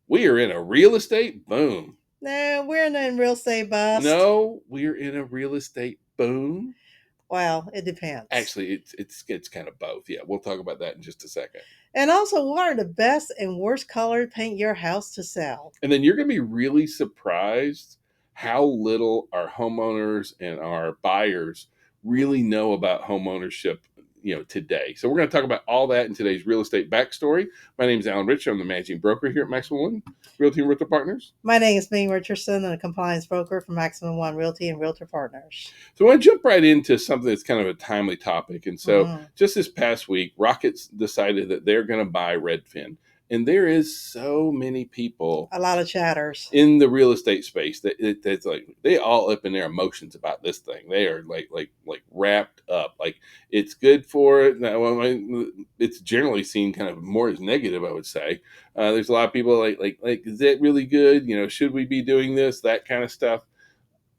We are in a real estate boom. No, we're in a real estate bust. No, we're in a real estate boom. Well, it depends. Actually, it's kind of both. Yeah, we'll talk about that in just a second. And also, what are the best and worst color to paint your house to sell? And then you're going to be really surprised how little our homeowners and our buyers really know about home ownership, today. So we're going to talk about all that in today's real estate backstory. My name is Alan Rich. I'm the managing broker here at Maxwell One Realty and Realtor Partners. My name is Ming Richardson, and a compliance broker for Maximum One Realty and Realtor Partners. So I want to jump right into something that's kind of a timely topic. And so Mm, just this past week, Rockets decided that they're going to buy Redfin. And there is so many people a lot of chatters. in the real estate space that's like they all up in their emotions about this thing. They are like wrapped up. Like it's good for it. Now, it's generally seen kind of more as negative, I would say. There's a lot of people like is that really good? Should we be doing this? That kind of stuff.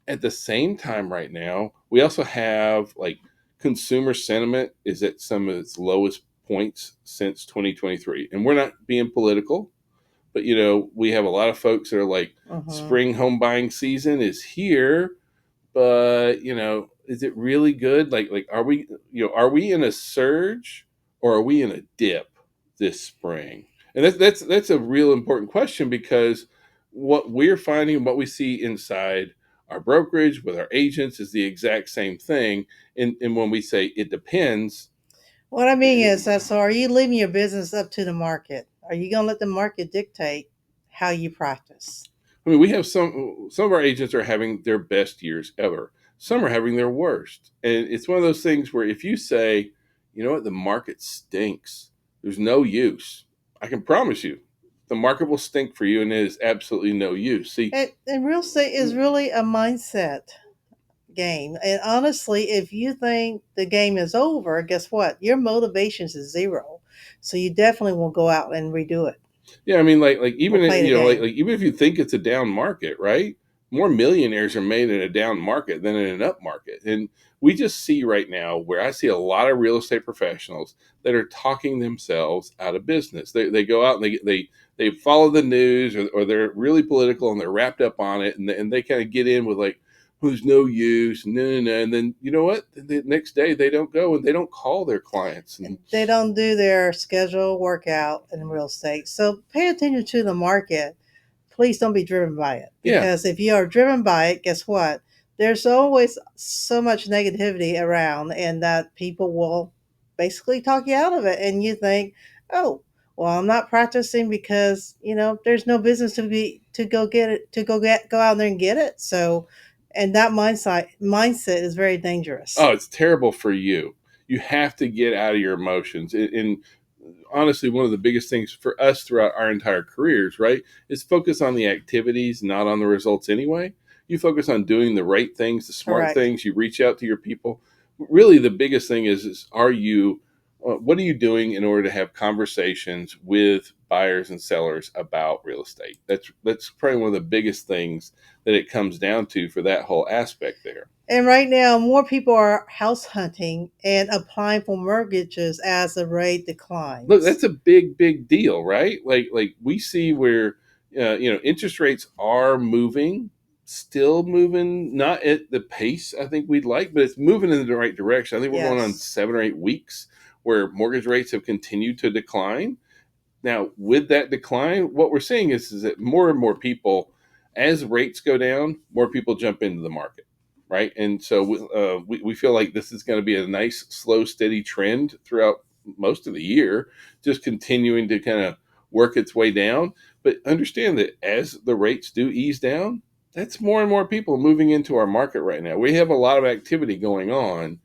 At the same time, right now, we also have like consumer sentiment is at some of its lowest points since 2023, and we're not being political, but we have a lot of folks that are like, Mm-hmm. spring home buying season is here, but is it really good? Like are we in a surge or are we in a dip this spring? And that's a real important question, because what we're finding and what we see inside our brokerage with our agents is the exact same thing. And when we say it depends, What I mean is that, so are you leaving your business up to the market? Are you going to let the market dictate how you practice? I mean, we have some of our agents are having their best years ever. Some are having their worst, and it's one of those things where if you say, you know what, the market stinks, there's no use. I can promise you, the market will stink for you, and it is absolutely no use. See, And real estate is really a mindset game. And honestly, if you think the game is over, guess what? Your motivation is zero. So you definitely will go out and redo it. yeah, I mean, like We'll even play the game. like even if you think it's a down market, right? More millionaires are made in a down market than in an up market, and we just see right now where I see a lot of real estate professionals that are talking themselves out of business. They go out and they follow the news, or they're really political and they're wrapped up on it, and they kind of get in with like, who's no use, no, no, no, and then you know what? The next day they don't go and they don't call their clients, and They don't do their schedule workout in real estate. So pay attention to the market. Please don't be driven by it. yeah. Because if you are driven by it, guess what? There's always so much negativity around, and that people will basically talk you out of it. And you think, oh, well, I'm not practicing because, there's no business to go get it, go out there and get it. So, and that mindset is very dangerous. Oh, it's terrible for you. You have to get out of your emotions. And honestly, one of the biggest things for us throughout our entire careers, right, is focus on the activities, not on the results anyway. You focus on doing the right things, the smart Correct. things. You reach out to your people. Really, the biggest thing is are you, what are you doing in order to have conversations with buyers and sellers about real estate? That's probably one of the biggest things that it comes down to for that whole aspect there. And right now, more people are house hunting and applying for mortgages as the rate Look, declines. that's a big deal, right? Like we see where interest rates are moving, still moving, not at the pace I think we'd like, but it's moving in the right direction. I think we're going on Yes. 7 or 8 weeks where mortgage rates have continued to decline. Now, with that decline, what we're seeing is that more and more people, as rates go down, more people jump into the market, right? And so we feel like this is going to be a nice, slow, steady trend throughout most of the year, just continuing to kind of work its way down. But understand that as the rates do ease down, that's more and more people moving into our market right now. We have a lot of activity going on.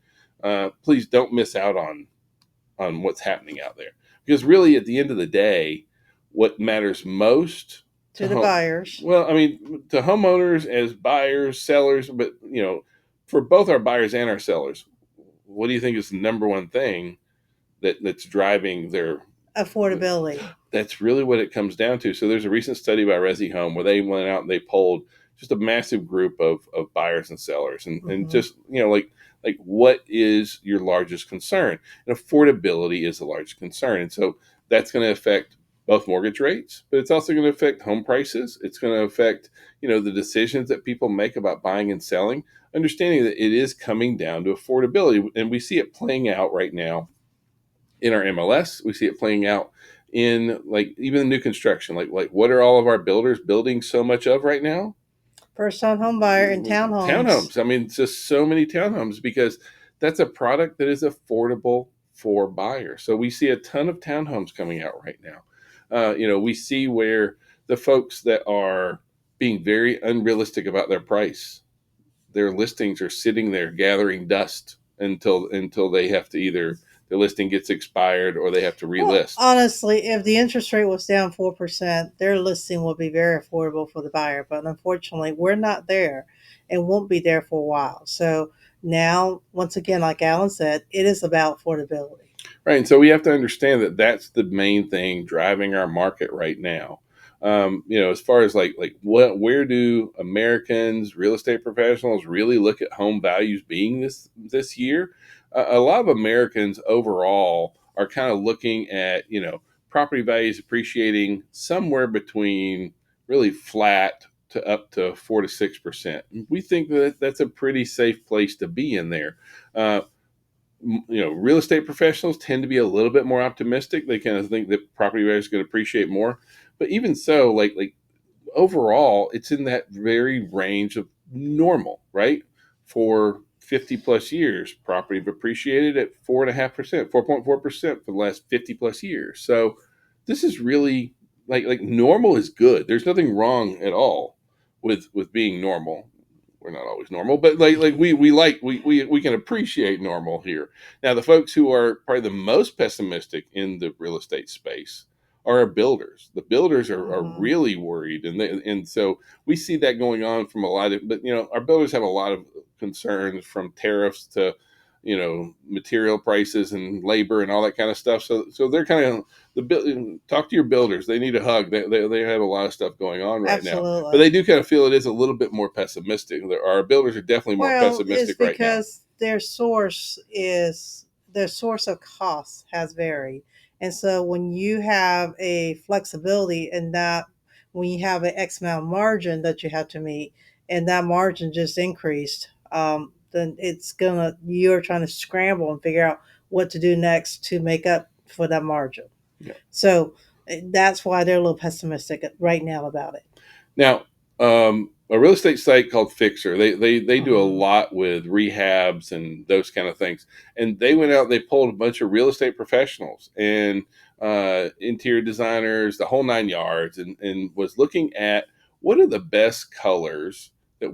Please don't miss out on what's happening out there, because really at the end of the day, what matters most to To the buyers. well, I mean, to homeowners as buyers, sellers, but for both our buyers and our sellers, what do you think is the number one thing that's driving their, Affordability. that's really what it comes down to. So there's a recent study by Resi Home where they went out and they polled just a massive group of buyers and sellers, and Hmm. just like what is your largest concern? And affordability is the largest concern, and so that's going to affect both mortgage rates, but it's also going to affect home prices. It's going to affect, the decisions that people make about buying and selling, understanding that it is coming down to affordability. And we see it playing out right now in our MLS. We see it playing out in like even the new construction. Like what are all of our builders building so much of right now? First time home buyer in townhomes. Townhomes. I mean, just so many townhomes because that's a product that is affordable for buyers. So we see a ton of townhomes coming out right now. We see where the folks that are being very unrealistic about their price, their listings are sitting there gathering dust until they have to either the listing gets expired or they have to Well, relist. honestly, if the interest rate was down 4%, their listing would be very affordable for the buyer. But unfortunately, we're not there and won't be there for a while. So now, once again, like Alan said, it is about affordability. Right. And so we have to understand that that's the main thing driving our market right now. As far as like where do Americans, real estate professionals really look at home values being this year? A lot of Americans overall are kind of looking at, property values appreciating somewhere between really flat to up to 4 to 6%. We think that that's a pretty safe place to be in there. Uh, Real estate professionals tend to be a little bit more optimistic. They kind of think that property values is going to appreciate more. But even so, like overall, it's in that very range of normal, right? For 50 plus years, property have appreciated at 4.5%, 4.4% for the last 50 plus years. So this is really like normal is good. There's nothing wrong at all with being normal. We're not always normal, but we can appreciate normal here. Now, the folks who are probably the most pessimistic in the real estate space are our builders. The builders are Hmm. really worried, and so we see that going on from a lot of. But our builders have a lot of concerns from tariffs to material prices and labor and all that kind of stuff. So they're kind of talk to your builders. They need a hug. They have a lot of stuff going on right now, but Absolutely. they do kind of feel it is a little bit more pessimistic. Our builders are definitely more Well, it's pessimistic right now. because their source of costs has varied. And so when you have a flexibility in that when you have an X amount margin that you have to meet and that margin just increased, then you're trying to scramble and figure out what to do next to make up for that margin. Yeah. So that's why they're a little pessimistic right now about it. Now, a real estate site called Fixer, they do a Hmm. lot with rehabs and those kind of things. And they went out, they pulled a bunch of real estate professionals and interior designers, the whole nine yards, and was looking at what are the best colors that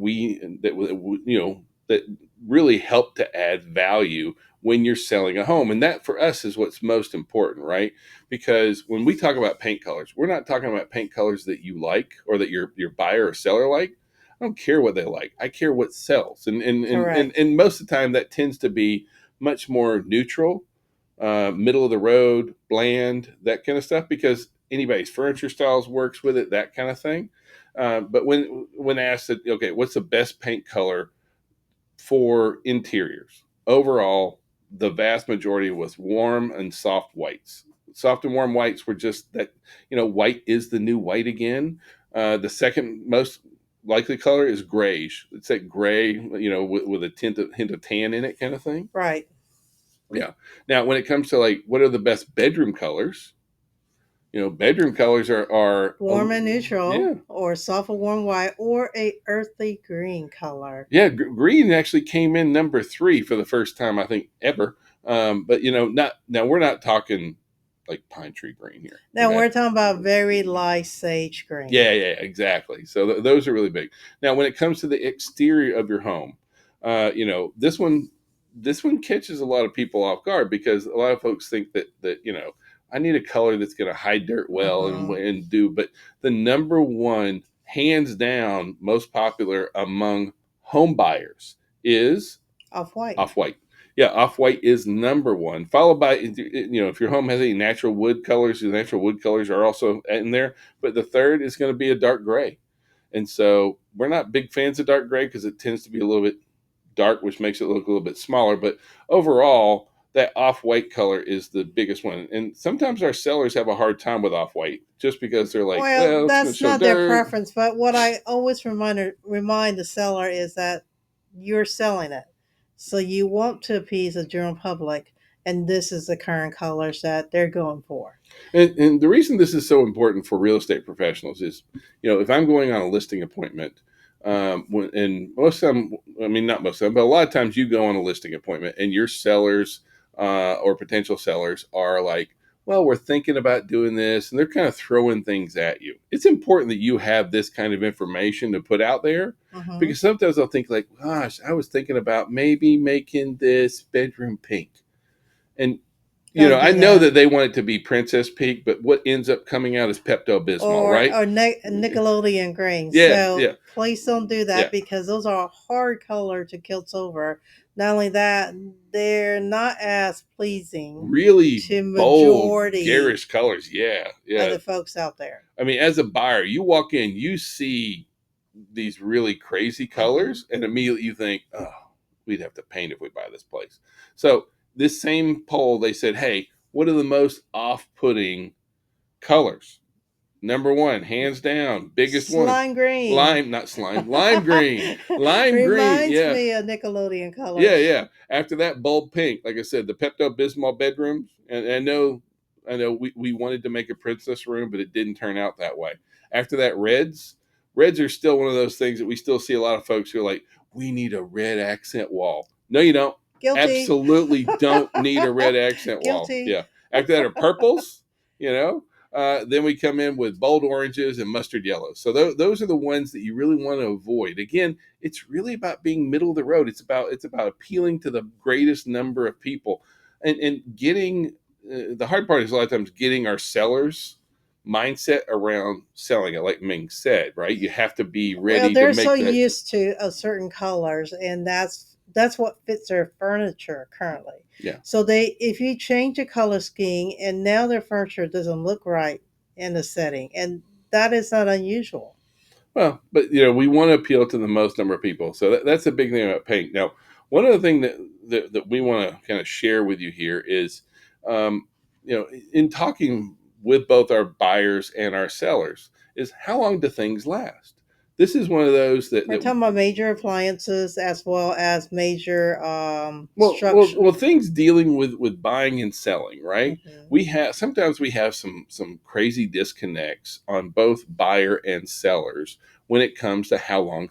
really help to add value when you're selling a home. And that for us is what's most important, right? Because when we talk about paint colors, we're not talking about paint colors that you like or that your buyer or seller like. I don't care what they like. I care what sells. Correct. And most of the time that tends to be much more neutral, middle of the road, bland, that kind of stuff, because anybody's furniture styles works with it, that kind of thing. But when asked, okay, what's the best paint color for interiors? Overall, the vast majority was warm and soft whites. Soft and warm whites were just that, white is the new white again. The second most likely color is grayish. It's that gray, with a hint of tan in it kind of thing. Right. Yeah. Now, when it comes to like what are the best bedroom colors, bedroom colors Warm and neutral, yeah. or soft or warm white, or a earthy green color. Yeah, green actually came in number three for the first time I think ever. But not now we're not talking like pine tree green here. Now Okay. we're talking about very light sage green. Yeah, exactly. So those are really big. Now, when it comes to the exterior of your home, this one catches a lot of people off guard because a lot of folks think that I need a color that's going to hide dirt well Hmm. and do. But the number one, hands down, most popular among home buyers is Off white. off white. Yeah, off white is number one, followed by if your home has any natural wood colors, the natural wood colors are also in there. But the third is going to be a dark gray, and so we're not big fans of dark gray because it tends to be a little bit dark, which makes it look a little bit smaller. But overall, that off-white color is the biggest one. And sometimes our sellers have a hard time with off-white just because they're like, Well, well, it's going to that's show not their dirt. preference, but what I always remind the seller is that you're selling it. So you want to appease the general public, and this is the current colors that they're going for. And the reason this is so important for real estate professionals is, if I'm going on a listing appointment, and most of them, I mean, not most of them, but a lot of times you go on a listing appointment and your sellers or potential sellers are like, well, we're thinking about doing this, and they're kind of throwing things at you. It's important that you have this kind of information to put out there Hmm. because sometimes I'll think like, gosh, I was thinking about maybe making this bedroom pink. And Don't I do know that. that they want it to be Princess Peak, but what ends up coming out is Pepto Bismol, right? Or Nickelodeon green. Yeah, So yeah, please don't do yeah. that because those are a hard color to kilt over. Not only that, they're not as pleasing Really to bold, majority garish colors. Yeah, of yeah. the folks out there. I mean, as a buyer, you walk in, you see these really crazy Hmm. colors, and immediately you think, oh, we'd have to paint if we buy this place. So, this same poll, they said, hey, what are the most off putting colors? Number one, hands down, biggest one, Slime green. lime, not slime, lime green, lime green. Reminds Yeah, me of Nickelodeon yeah, colors. yeah. After that, bold pink. Like I said, the Pepto Bismol bedrooms, and I know, we wanted to make a princess room, but it didn't turn out that way. After that, reds. Reds are still one of those things that we still see a lot of folks who are like, we need a red accent wall. No, you don't. Guilty. Absolutely don't need a red accent wall. Guilty. Yeah. After that are purples. You know, then we come in with bold oranges and mustard yellows. So those are the ones that you really want to avoid. Again, it's really about being middle of the road. It's about appealing to the greatest number of people, and getting the hard part is a lot of times getting our sellers mindset around selling it. Like Ming said, right? You have to be Well, ready to they're so make that. used to a certain colors, and that's what fits their furniture currently. Yeah. So they, if you change the color scheme, and now their furniture doesn't look right in the setting, and that is not unusual. Well, but we want to appeal to the most number of people. So that's a big thing about paint. Now, one other thing that we want to kind of share with you here is, in talking with both our buyers and our sellers, is how long do things last? This is one of those that We're that talking about major appliances as well as major well, well, structure. well, things dealing with buying and selling, right? Hmm. We have some crazy disconnects on both buyer and sellers when it comes to how long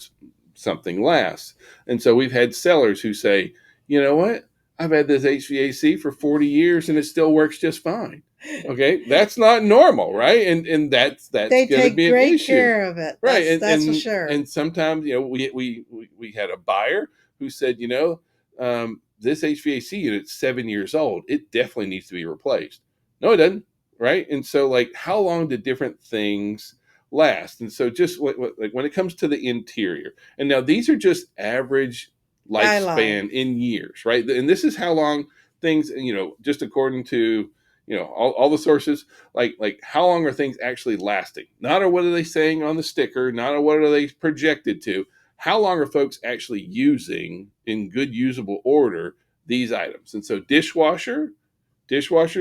something lasts. And so we've had sellers who say, you know what, I've had this HVAC for 40 years and it still works just fine. Okay, that's not normal, right? And that's They going to take be an great issue, care of it. right? and That's for and sure. and sometimes we had a buyer who said, this HVAC unit's 7 years old. It definitely needs to be replaced. No, it doesn't. Right. And so, like, how long do different things last? And so, just like when it comes to the interior, and now these are just average Guideline. lifespan in years, right? And this is how long things, just according to, all the sources, like how long are things actually lasting? Not what are they saying on the sticker, not what are they projected to, how long are folks actually using in good usable order these items? And so dishwashers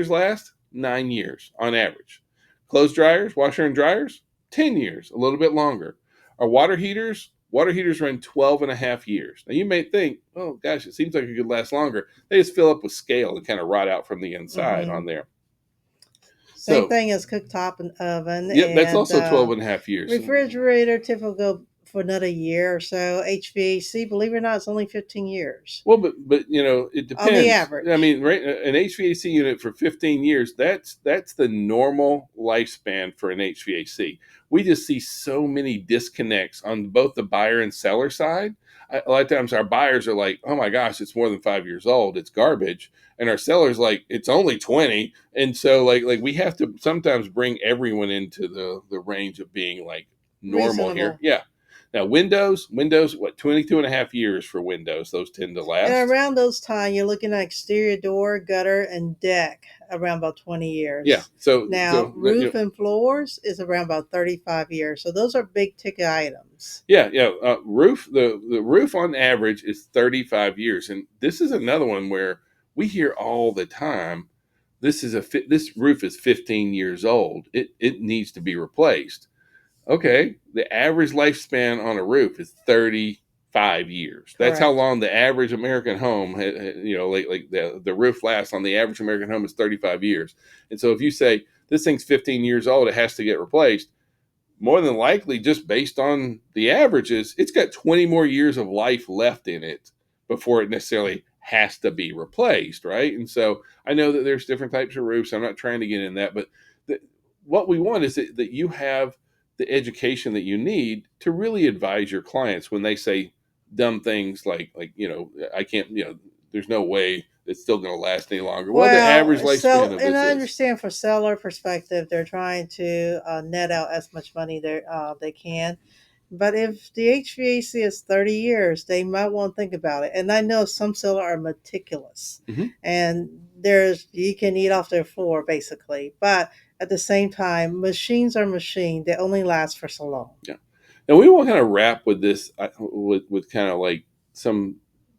last 9 years on average. Clothes dryers, washer and dryers, 10 years, a little bit longer. Our water heaters run 12 and a half years. Now you may think, oh gosh, it seems like it could last longer. They just fill up with scale and kind of rot out from the inside Hmm. on there. Same So, thing as cooktop and oven, yep, that's and also 12 and a half years. refrigerator typically go for another year or so. HVAC, believe it or not, it's only 15 years Well, but it on the depends. I average. mean, right, an HVAC unit for 15 years, that's the normal lifespan for an HVAC. We just see so many disconnects on both the buyer and seller side. A lot of times our buyers are like, "Oh my gosh, it's more than 5 years old. It's garbage." And our sellers like, "It's only 20." And so like we have to sometimes bring everyone into the range of being like normal here. Reasonable. Yeah. Now, Windows, what, 22 and a half years for Windows. Those tend to And last. around those time, you're looking at exterior door, gutter, and deck around about 20 Yeah. years. So, Now, roof and floors is around about 35 years. So those are big ticket items. yeah, yeah. The roof on average is 35 years. And this is another one where we hear all the time, this roof is 15 years old. It needs to be replaced. Okay, the average lifespan on a roof is 35 years. That's how Correct. long the average American home, like the roof lasts on the average American home is 35 years. And so if you say this thing's 15 years old, it has to get replaced, more than likely, just based on the averages, it's got 20 more years of life left in it before it necessarily has to be replaced, right? And so I know that there's different types of roofs. I'm not trying to get in that, but the, what we want is that you have the education that you need to really advise your clients when they say dumb things like I can't, there's no way it's still going to last any longer. Well, the average lifespan of And this I is. understand for seller perspective, they're trying to net out as much money they can. But if the HVAC is 30 years, they might want to think about it. And I know some sellers are meticulous, Mhm. and there's you can eat off their floor basically. But at the same time, machines are machines. They only last for so long. Yeah. And we want to kind of wrap with this, with kind of like some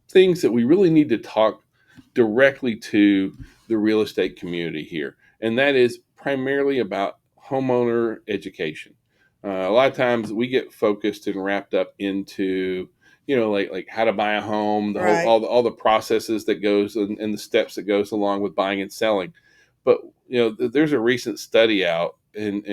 things that we really need to talk directly to the real estate community here. And that is primarily about homeowner education. A lot of times we get focused and wrapped up into, like how to buy a home, the whole, Right. all the processes that goes and the steps that goes along with buying and selling. But there's a recent study out, and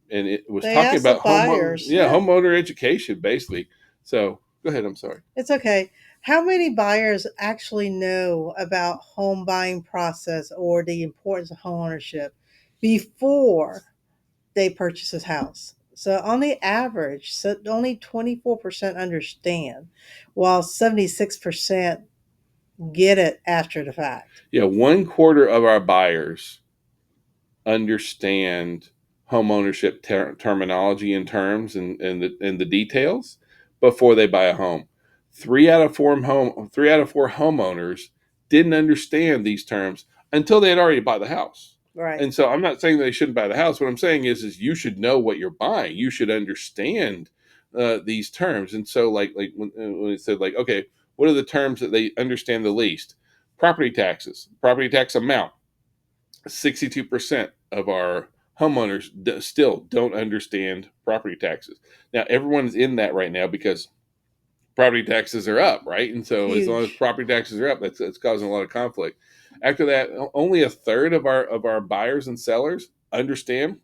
it was They talking ask the about buyers, yeah, homeowner education basically. So go ahead. I'm sorry. it's okay. How many buyers actually know about home buying process or the importance of home ownership before they purchase a house? So on the average, so only 24% understand, while 76% get it after the fact. Yeah, 1/4 of our buyers understand home ownership terminology and terms and the details before they buy a home. 3 out of 4 homeowners didn't understand these terms until they had already bought the house. Right. And so I'm not saying they shouldn't buy the house. What I'm saying is you should know what you're buying. You should understand these terms. And so like when it said like, okay, what are the terms that they understand the least? Property taxes, property tax amount. 62% of our homeowners still don't understand property taxes. Now, everyone's in that right now because property taxes are up, right? And so, as long as Huge. property taxes are up, that's causing a lot of conflict. After that, only a third of our buyers and sellers understand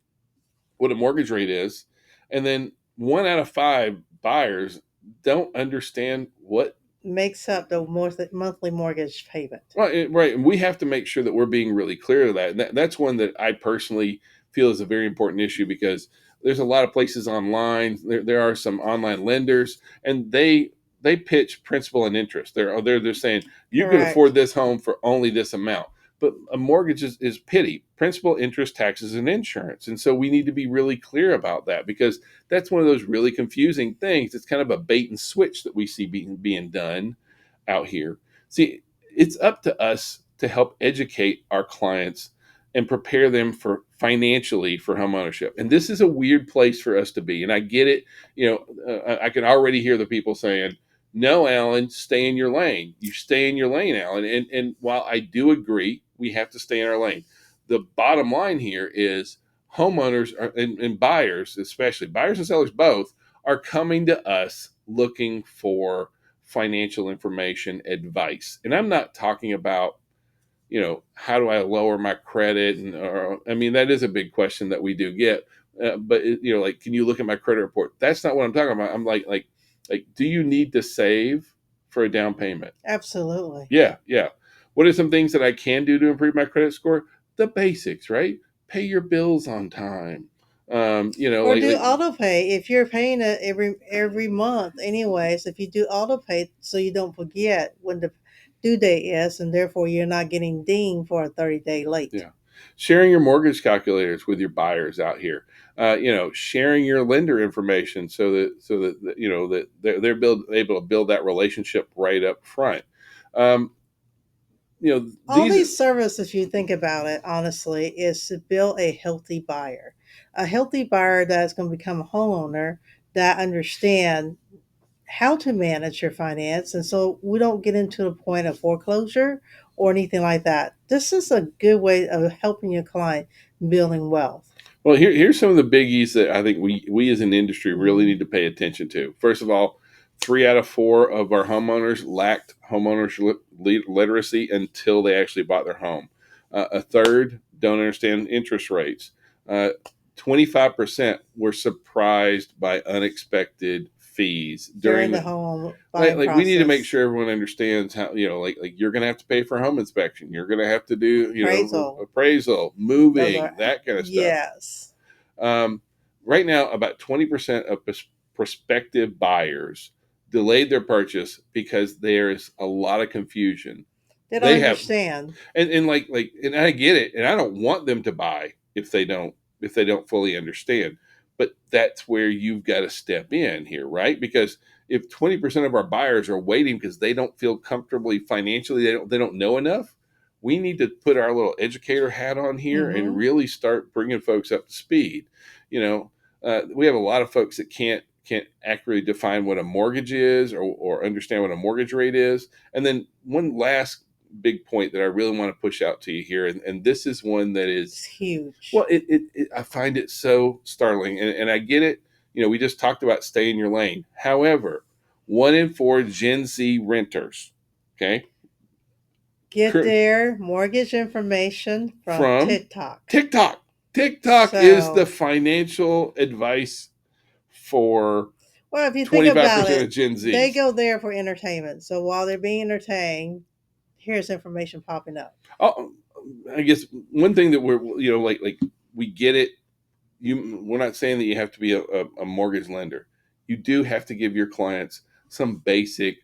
what a mortgage rate is, and then 1 out of 5 buyers don't understand what. Makes up the monthly mortgage payment. Right, and we have to make sure that we're being really clear to that. And that's one that I personally feel is a very important issue because there's a lot of places online. There are some online lenders, and they pitch principal and interest. They're saying you could afford Correct. this home for only this amount, but a mortgage is pity, principal, interest, taxes, and insurance. And so we need to be really clear about that because that's one of those really confusing things. It's kind of a bait and switch that we see being done out here. See, it's up to us to help educate our clients and prepare them for financially for home ownership. And this is a weird place for us to be. And I get it. I can already hear the people saying, "No, Alan, stay in your lane. You stay in your lane, Alan." And while I do agree, we have to stay in our lane. The bottom line here is and buyers, especially buyers and sellers both, are coming to us looking for financial information advice. And I'm not talking about, how do I lower my credit? And I mean, that is a big question that we do get. But like, can you look at my credit report? That's not what I'm talking about. I'm like, do you need to save for a down payment? Absolutely. Yeah, yeah. What are some things that I can do to improve my credit score? The basics, right? Pay your bills on time. Or do Like auto pay if you're paying it every month anyways. If you do auto pay so you don't forget when the due date is, and therefore you're not getting dinged for a 30-day late. Yeah. Sharing your mortgage calculators with your buyers out here. Sharing your lender information so that able to build that relationship right up front. Um, All these. these services, if you think about it honestly, is to build a healthy buyer. A healthy buyer that's going to become a homeowner that understand how to manage your finance, and so we don't get into the point of foreclosure or anything like that. This is a good way of helping your client building wealth. Well, here's some of the biggies that I think we as an industry really Mm-hmm. need to pay attention to. First of all, 3 out of 4 of our homeowners lacked homeowners literacy until they actually bought their home. A third don't understand interest rates. 25% were surprised by unexpected fees During during the the home buying like we need to make process. sure everyone understands how, like you're going to have to pay for a home inspection, you're going to have to do, Appraisal. appraisal, Those are, moving, that kind of stuff. yes. um, right now, about 20% of prospective buyers delayed their purchase because there's a lot of confusion. They don't They have, understand. and and I get it, and I don't want them to buy if they don't fully understand. But that's where you've got to step in here, right? Because if 20% of our buyers are waiting because they don't feel comfortably financially, they don't know enough. We need to put our little educator hat on here and Mm-hmm. really start bringing folks up to speed. You know, we have a lot of folks that can't accurately define what a mortgage is, or understand what a mortgage rate is. And then one last big point that I really want to push out to you here, and this is one that is, It's huge. well, I find it so startling, and I get it. We just talked about stay in your lane. However, 1 in 4 Gen Z renters, okay, Get their mortgage information from from TikTok. TikTok. TikTok is the So, financial advice for well, if you think about 25% of it, Gen they Zs. go there for entertainment. So while they're being entertained, here's information popping up. Oh, I guess one thing that we're, like we get it. We're not saying that you have to be a mortgage lender. You do have to give your clients some basic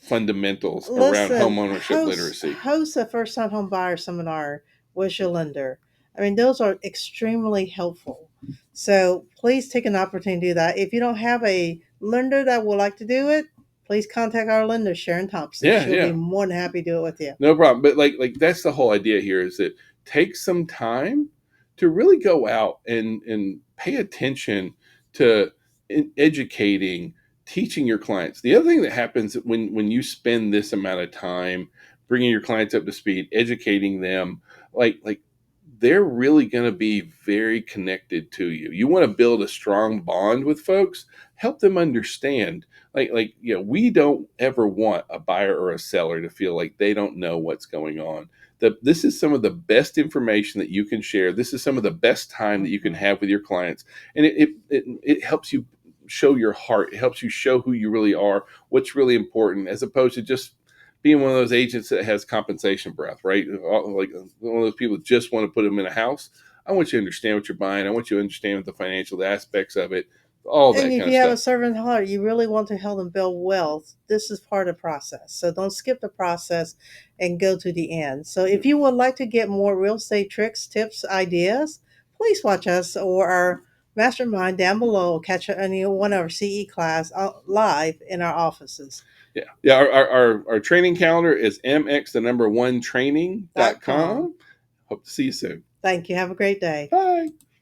fundamentals around home Listen, ownership literacy. host a first time home buyer seminar with your lender. I mean, those are extremely helpful. So please take an opportunity to do that. If you don't have a lender that would like to do it, please contact our lender, Sharon Thompson. Yeah, She'll be yeah. more than happy to do it with you. No problem. But like that's the whole idea here, is that take some time to really go out and pay attention to educating, teaching your clients. The other thing that happens when you spend this amount of time bringing your clients up to speed, educating them, like they're really going to be very connected to you. You want to build a strong bond with folks, help them understand. We don't ever want a buyer or a seller to feel like they don't know what's going on. This is some of the best information that you can share. This is some of the best time that you can Mhm. have with your clients, and it helps you show your heart. It helps you show who you really are, what's really important, as opposed to just being one of those agents that has compensation breath, right? Like one of those people that just want to put them in a house. I want you to understand what you're buying. I want you to understand the financial aspects of it, all And that if kind of you have a stuff. servant heart, you really want to help them build wealth, this is part of the process. So don't skip the process and go to the end. So if you would like to get more real estate tricks, tips, ideas, please watch us or our mastermind down below. Catch any one of our CE class live in our offices. Yeah. Yeah. Our training calendar is mx the number one .com. training.com. Hope to see you soon. Thank you. Have a great day. Bye.